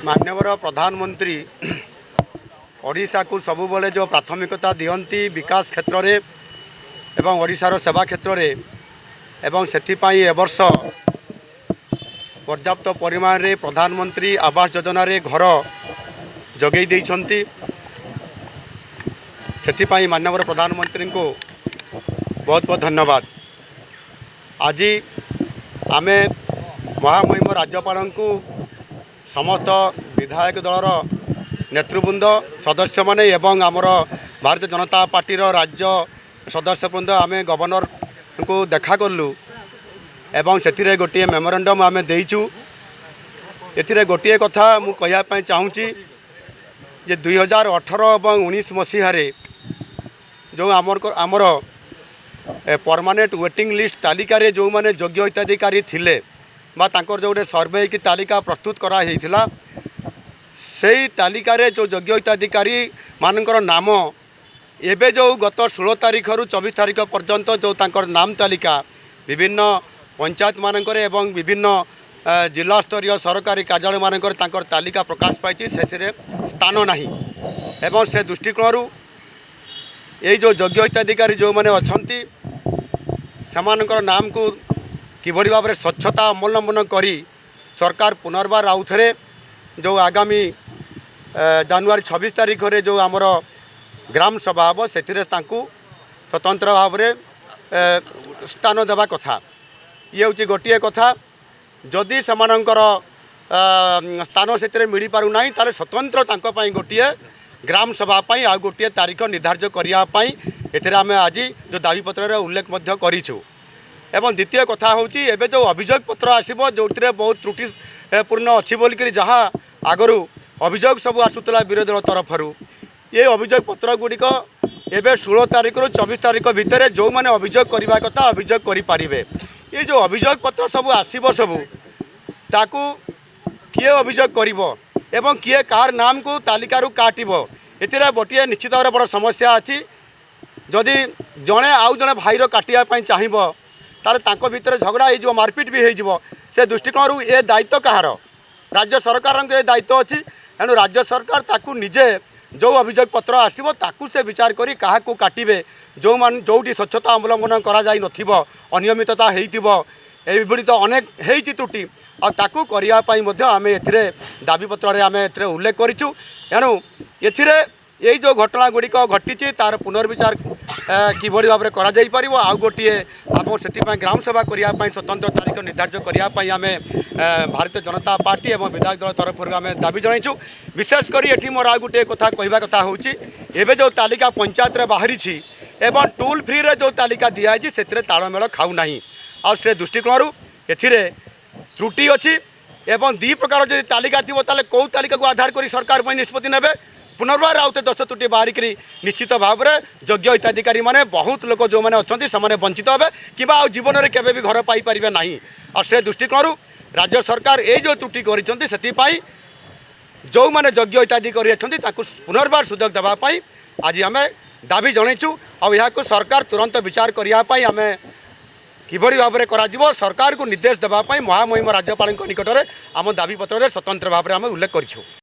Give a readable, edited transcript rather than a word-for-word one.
माननीय प्रधानमंत्री ओडिशा को सबुबले जो प्राथमिकता दियंती विकास क्षेत्र में एवं ओडिशार सेवा क्षेत्र में एवं सेथिपाई ए वर्ष पर्याप्त परिमाण रे प्रधानमंत्री आवास योजना रे घर जगै देइछंती। सेथिपाई माननीय प्रधानमंत्री को बहुत बहुत धन्यवाद। आज आमे महामहिम राज्यपाल को समस्त विधायक दलर नेतृवृंद सदस्य माने एवं आमर भारतीय जनता पार्टीर राज्य सदस्यवृंद आमे गवर्नर को देखा कलु एवं से गोटे मेमोरेंडम आमे देइछु। एथिरे गोटे कथा मु कहया पय चाहूची जे 2018 और 19 मसीह जो आमर परमानेंट वेटिंग लिस्ट तालिका रे जो माने योग्य हिताधिकारी थिले बा तांकर जो गोटे सर्वे की तालिका प्रस्तुत करा हेइथिला सेही तालिका रे जो योग्य हिताधिकारी मानकर नाम एबे जो गत 16 तारीख रु 24 तारीख पर्यंत जो तांकर नाम तालिका विभिन्न पंचायत मानकर एवं विभिन्न जिला स्तरीय सरकारी कार्यालय मानकर तांकर तालिका प्रकाश पाई से स्थान नाही एवं से दृष्टिकोण ये जो योग्य हिताधिकारी जो माने अछंती सेमानकर नाम को किभली भाव में स्वच्छता अवलंबन करी सरकार पुनर्बार आउ थे जो आगामी जनवरी 26 तारीख रे जो आमर ग्राम सभा हम से स्वतंत्र भाव में स्थान देवा कथा। ये हूँ गोटे कथा जदि सेमानकर स्थान से मिल पार ना ताले स्वतंत्र गोटे ग्राम सभा आ गोटे तारीख निर्धारित करने आम आज जो दाबीपत्र उल्लेख करूँ। एवं द्वितीय कथा हूँ एबे जो अभियोग पत्र आसब जो बहुत त्रुटिपूर्ण अच्छी बोलिक जहाँ आगु अभियोग सब आसूला विरोधी दल तरफ ये अभियोग पत्र गुड़िक एवं 16 तारीख रु 24 तारीख भितर जो मैंने अभियोग करने कथा अभियोग करें। ये जो अभियोग पत्र सब आसब सबू ताकू किए अभियोग कर एवं किए कार नाम को तालिका काटब ए गोटे निश्चित भाव बड़ समस्या अच्छी। जदि जड़े आउ जड़े भाईर काटापी चाहब तार भितर झगड़ा हो मारपिट भी हो से दृष्टिकोण ये दायित्व कहार राज्य सरकार ये दायित्व अच्छी। तेणु राज्य सरकार ताकू निजे जो अभियोग पत्र आसब ताकू से विचार करी क्या काटे जो मान जोटी स्वच्छता अवलंबन करा जाई नथिबो अनियमितता होती तो अनेक होती त्रुटि आकू करने आम ए दाबीपत्र आम ए उल्लेख करूँ। एणु ये जो घटना गुड़िक घटी तार पुनर्विचार किभली भाव में करा जाई परिबो आउ गोटे आप से ग्राम सभा करने स्वतंत्र तारीख निर्धारित करने आम भारतीय जनता पार्टी और विधायक दल तरफ आम दाबी जनाइछु। विशेषकर ये मोर आउ गोटे कथा कहवा कथा हूँ एवं जो तालिका पंचायत रे बाहरी एवं टोल फ्री रे जो तालिका दिखाई से तालमेल खाऊना आ से दृष्टिकोण ए त्रुटि अच्छी एवं दी प्रकार जो तालिका थी ताले कौ तालिका को आधार कर सरकार निष्पत्ति नेबे पुनर्बार आउते 10 त्रुटि बाहरिक निश्चित भाव में योग्य हिताधिकारी माने बहुत लोक जो मैंने अच्छा से वंचित हे कि जीवन में केवे भी घर पाइपर ना और से दृष्टिकोण राज्य सरकार ये जो त्रुटि कर जो मैंने योग्य हिताधिकारी अच्छा पुनर्बार सुजोग देवाई आज आम दाबी जनइचु और सरकार तुरंत विचार करने आम किभली भाव में करा सरकार को निर्देश देवाई महामहिम राज्यपाल निकट में आम दाबीपत्र स्वतंत्र भाव में आम उल्लेख करूँ।